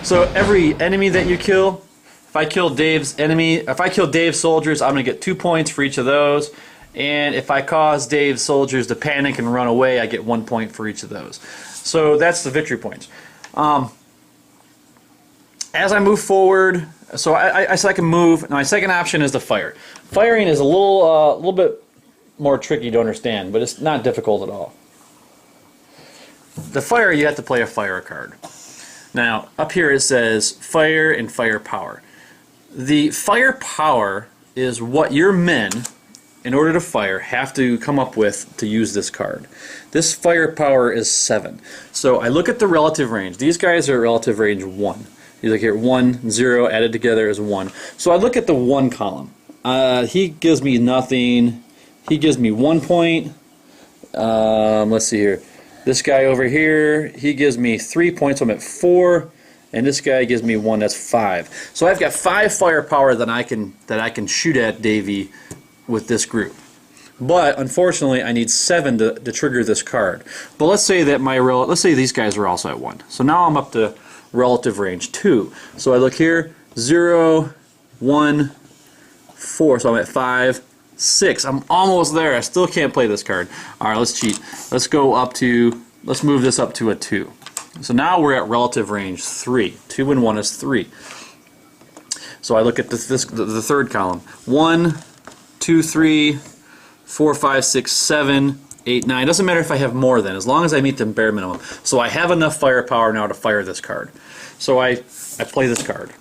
So every enemy that you kill, if I kill Dave's soldiers, I'm going to get 2 points for each of those. And if I cause Dave's soldiers to panic and run away, I get 1 point for each of those. So that's the victory points. As I move forward, so I said I can move. My second option is the fire. Firing is a little bit more tricky to understand, but it's not difficult at all. The fire, you have to play a fire card. Now, up here it says fire and fire power. The fire power is what your men, in order to fire, have to come up with to use this card. This fire power is 7. So I look at the relative range. These guys are at relative range 1. You look here, 1, 0, added together is 1. So I look at the 1 column. He gives me nothing. He gives me 1 point. Let's see here. This guy over here, he gives me 3 points, so I'm at 4. And this guy gives me 1, that's 5. So I've got 5 firepower that I can shoot at Davey with this group. But unfortunately, I need 7 to trigger this card. But let's say that let's say these guys are also at 1. So now I'm up to relative range 2. So I look here, 0, 1, 4. So I'm at 5, 6. I'm almost there. I still can't play this card. All right, let's cheat. Let's move this up to a 2. So now we're at relative range 3. 2 and 1 is 3. So I look at the third column. 1, 2, 3, 4, 5, 6, 7, 8, 9. It doesn't matter if I have more than, as long as I meet the bare minimum. So I have enough firepower now to fire this card. So I play this card.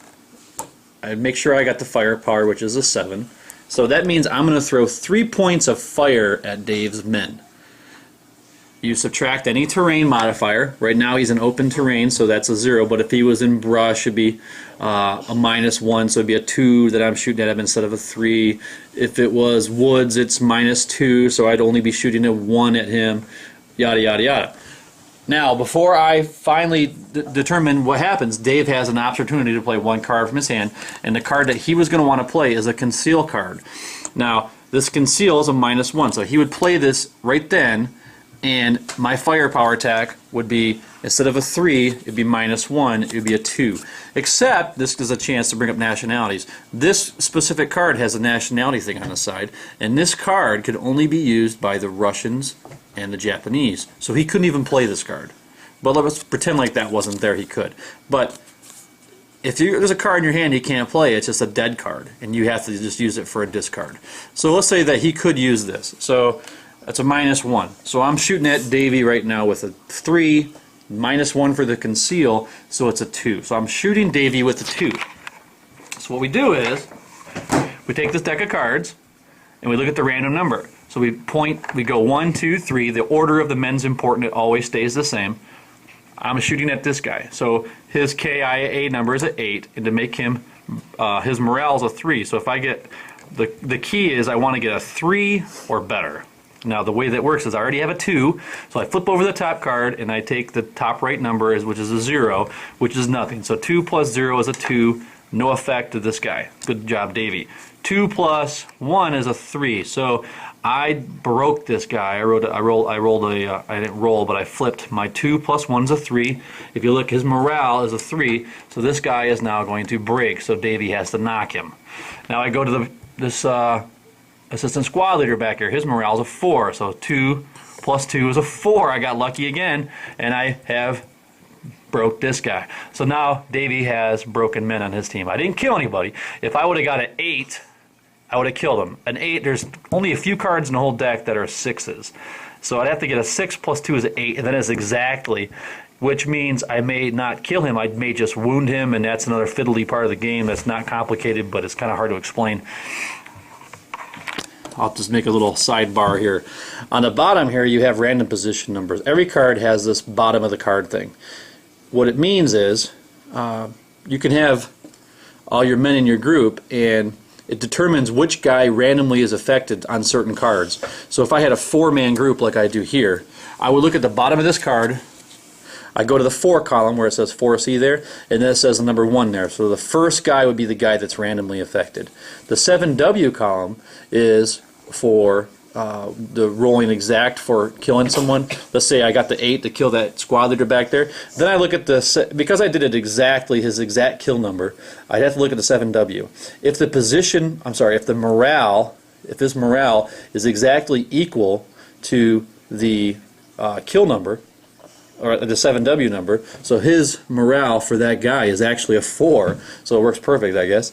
I make sure I got the firepower, which is a 7. So that means I'm going to throw 3 points of fire at Dave's men. You subtract any terrain modifier. Right now he's in open terrain, so that's a 0. But if he was in brush, it'd be a -1, so it'd be a 2 that I'm shooting at him instead of a 3. If it was woods, it's -2, so I'd only be shooting a 1 at him, yada, yada, yada. Now, before I finally determine what happens, Dave has an opportunity to play 1 card from his hand, and the card that he was going to want to play is a conceal card. Now, this conceal is a -1, so he would play this right then, and my firepower attack would be, instead of a 3, it'd be -1, it would be a 2. Except, this is a chance to bring up nationalities. This specific card has a nationality thing on the side, and this card could only be used by the Russians and the Japanese. So he couldn't even play this card. But let's pretend like that wasn't there, he could. But if there's a card in your hand you can't play, it's just a dead card, and you have to just use it for a discard. So let's say that he could use this. So that's a -1. So I'm shooting at Davey right now with a 3, -1 for the conceal, so it's a 2. So I'm shooting Davey with a 2. So what we do is, we take this deck of cards, and we look at the random number. So we go 1, 2, 3. The order of the men's important. It always stays the same. I'm shooting at this guy. So his KIA number is an 8, and to make him, his morale is a 3. So if I get, the key is I want to get a 3 or better. Now the way that works is I already have a 2, so I flip over the top card and I take the top right number, which is a 0, which is nothing. So 2 plus 0 is a 2, no effect to this guy. Good job, Davey. 2 plus 1 is a 3. So I broke this guy. I didn't roll, but I flipped. My 2 plus 1 is a 3. If you look, his morale is a 3, so this guy is now going to break, so Davey has to knock him. Now I go to this assistant squad leader back here. His morale is a 4, so 2 plus 2 is a 4. I got lucky again, and I have broke this guy. So now Davey has broken men on his team. I didn't kill anybody. If I would have got an 8, I would have killed him. An 8, there's only a few cards in the whole deck that are 6s. So I'd have to get a 6 plus 2 is an 8, and that is exactly, which means I may not kill him. I may just wound him, and that's another fiddly part of the game that's not complicated, but it's kind of hard to explain. I'll just make a little sidebar here. On the bottom here, you have random position numbers. Every card has this bottom of the card thing. What it means is you can have all your men in your group, and it determines which guy randomly is affected on certain cards. So if I had a 4-man group like I do here, I would look at the bottom of this card. I go to the 4 column where it says 4C there, and then it says the number 1 there. So the first guy would be the guy that's randomly affected. The 7W column is for the rolling exact for killing someone. Let's say I got the 8 to kill that squad leader back there. Then I look at the, because I did it exactly, his exact kill number, I'd have to look at the 7W. If the position, I'm sorry, if the morale, if this morale is exactly equal to the kill number, or the 7W number, so his morale for that guy is actually a 4, so it works perfect, I guess.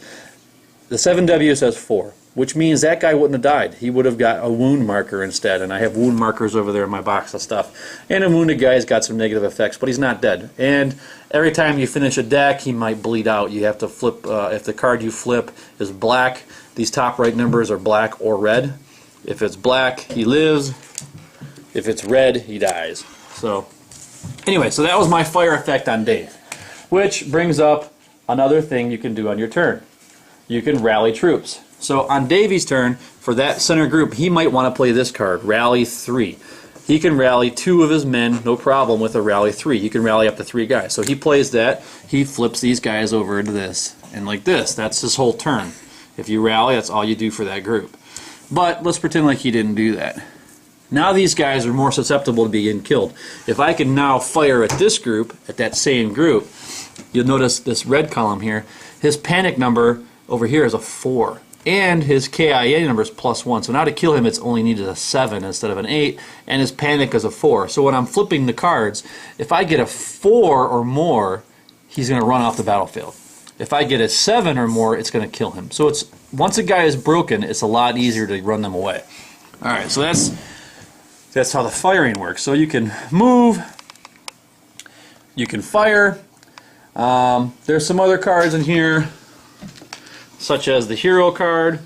The 7W says 4, which means that guy wouldn't have died. He would have got a wound marker instead, and I have wound markers over there in my box of stuff. And a wounded guy's got some negative effects, but he's not dead. And every time you finish a deck, he might bleed out. You have to flip, if the card you flip is black, these top right numbers are black or red. If it's black, he lives. If it's red, he dies. So, anyway, so that was my fire effect on Dave. Which brings up another thing you can do on your turn. You can rally troops. So on Davey's turn, for that center group, he might want to play this card, Rally 3. He can rally 2 of his men, no problem with a Rally 3. He can rally up to 3 guys. So he plays that, he flips these guys over into this. And like this, that's his whole turn. If you rally, that's all you do for that group. But let's pretend like he didn't do that. Now these guys are more susceptible to being killed. If I can now fire at this group, at that same group, you'll notice this red column here, his panic number over here is a 4. And his KIA number is +1. So now to kill him, it's only needed a 7 instead of an 8. And his panic is a 4. So when I'm flipping the cards, if I get a 4 or more, he's going to run off the battlefield. If I get a 7 or more, it's going to kill him. So it's, once a guy is broken, it's a lot easier to run them away. Alright, so that's how the firing works. So you can move, you can fire. There's some other cards in here, such as the hero card.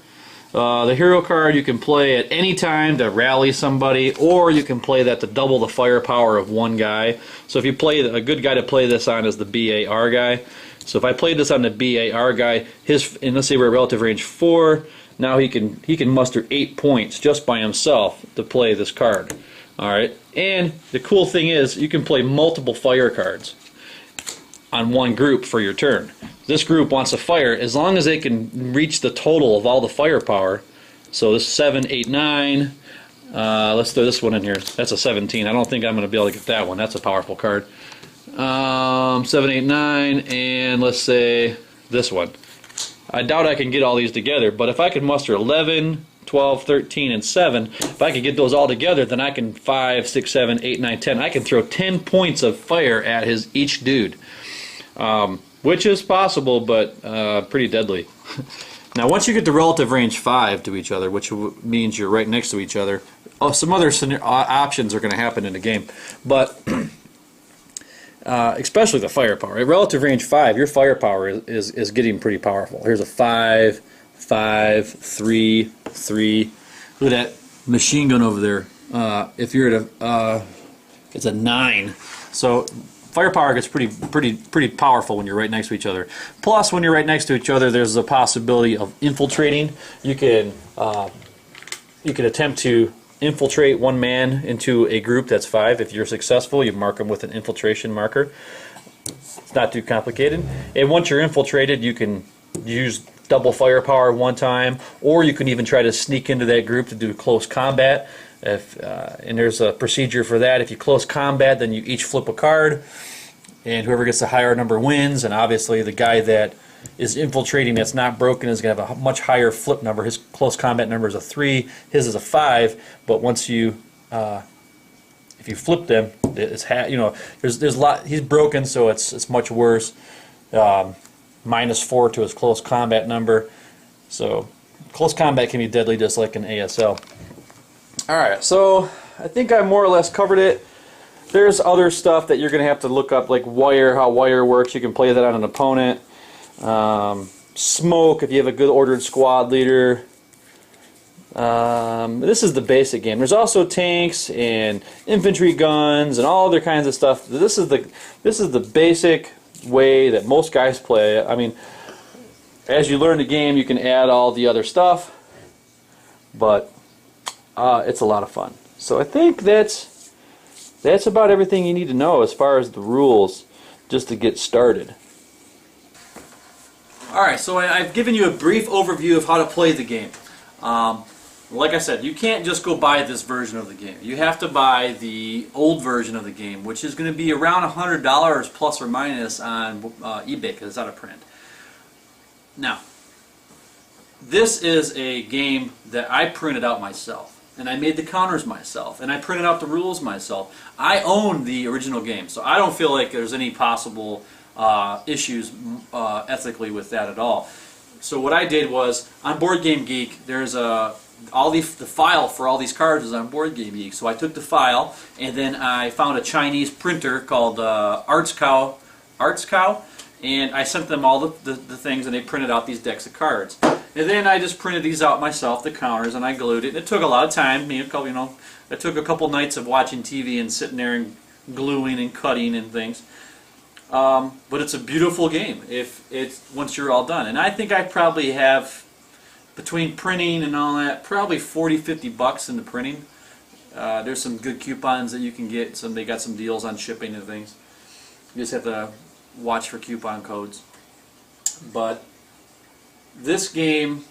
The hero card you can play at any time to rally somebody, or you can play that to double the firepower of one guy. So if you play, a good guy to play this on is the BAR guy. So if I played this on the BAR guy, and let's say we're at relative range 4, now he can muster 8 points just by himself to play this card. Alright, and the cool thing is you can play multiple fire cards on one group for your turn. This group wants to fire as long as they can reach the total of all the firepower. So this 7, 8, 9. Let's throw this one in here. That's a 17. I don't think I'm going to be able to get that one. That's a powerful card. 7, 8, 9, and let's say this one. I doubt I can get all these together, but if I can muster 11, 12, 13, and 7, if I could get those all together, then I can 5, 6, 7, 8, 9, 10. I can throw 10 points of fire at each dude. Which is possible, but pretty deadly. Now, once you get to relative range 5 to each other, which means you're right next to each other, some other options are going to happen in the game. But especially the firepower. At relative range 5, your firepower is getting pretty powerful. Here's a 5, 5, 3, 3. Look at that machine gun over there. If you're at a, it's a 9. So firepower gets pretty powerful when you're right next to each other. Plus, when you're right next to each other, there's a possibility of infiltrating. You can attempt to infiltrate one man into a group that's 5. If you're successful, you mark them with an infiltration marker. It's not too complicated. And once you're infiltrated, you can use double firepower one time, or you can even try to sneak into that group to do close combat. And there's a procedure for that. If you close combat, then you each flip a card, and whoever gets the higher number wins. And obviously the guy that is infiltrating that's not broken is going to have a much higher flip number. His close combat number is a 3, his is a 5, but once you if you flip them, it's there's a lot. He's broken, so it's much worse. -4 to his close combat number. So close combat can be deadly, just like an ASL. Alright, so I think I more or less covered it. There's other stuff that you're going to have to look up, like wire, how wire works. You can play that on an opponent. Smoke, if you have a good ordered squad leader. This is the basic game. There's also tanks and infantry guns and all other kinds of stuff. This is the basic way that most guys play. I mean, as you learn the game, you can add all the other stuff, but it's a lot of fun. So I think that's about everything you need to know as far as the rules, just to get started. Alright, so I've given you a brief overview of how to play the game. Like I said, you can't just go buy this version of the game. You have to buy the old version of the game, which is going to be around $100 plus or minus on eBay because it's out of print. Now, this is a game that I printed out myself, and I made the counters myself, and I printed out the rules myself. I own the original game, so I don't feel like there's any possible issues ethically with that at all. So what I did was, on Board Game Geek, there's the file for all these cards is on Board Game Geek. So I took the file, and then I found a Chinese printer called Arts Cow, and I sent them all the things, and they printed out these decks of cards. And then I just printed these out myself, the counters, and I glued it. And it took a lot of time. It took a couple nights of watching TV and sitting there and gluing and cutting and things. But it's a beautiful game once you're all done. And I think I probably have, between printing and all that, probably $40-50 in the printing. There's some good coupons that you can get. They got some deals on shipping and things. You just have to watch for coupon codes. But this game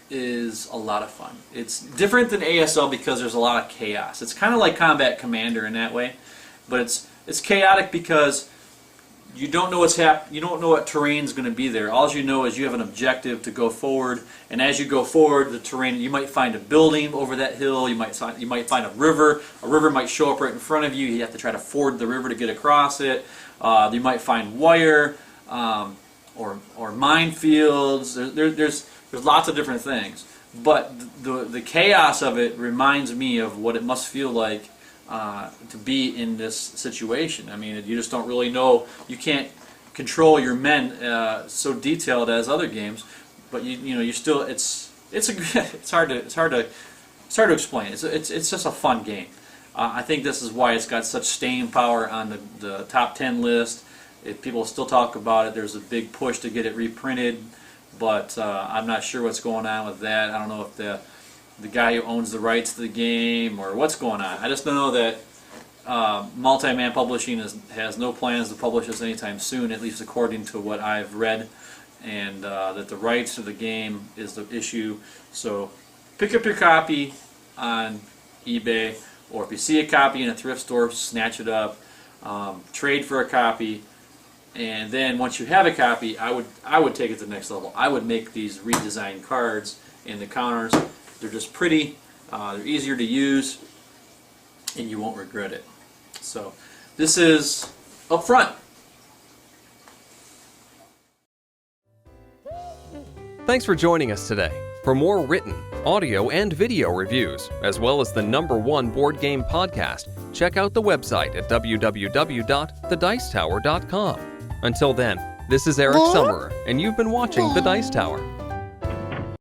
is a lot of fun. It's different than ASL because there's a lot of chaos. It's kind of like Combat Commander in that way, but it's chaotic because you don't know what's you don't know what terrain's going to be there. All you know is you have an objective to go forward, and as you go forward, the terrain, you might find a building over that hill. You might find a river. A river might show up right in front of you. You have to try to ford the river to get across it. You might find wire or minefields. There's lots of different things, but the chaos of it reminds me of what it must feel like to be in this situation. I mean, you just don't really know. You can't control your men so detailed as other games, but you still it's hard to explain. It's just a fun game. I think this is why it's got such staying power on the top 10 list. If people still talk about it, there's a big push to get it reprinted, but I'm not sure what's going on with that. I don't know if the guy who owns the rights to the game or what's going on. I just don't know that Multi-Man Publishing has no plans to publish this anytime soon, at least according to what I've read, and that the rights to the game is the issue. So pick up your copy on eBay, or if you see a copy in a thrift store, snatch it up, trade for a copy, and then once you have a copy, I would take it to the next level. I would make these redesigned cards in the counters. They're just pretty, they're easier to use, and you won't regret it. So this is up front. Thanks for joining us today. For more written, audio, and video reviews, as well as the #1 board game podcast, check out the website at www.thedicetower.com. Until then, this is Eric Summerer, and you've been watching The Dice Tower.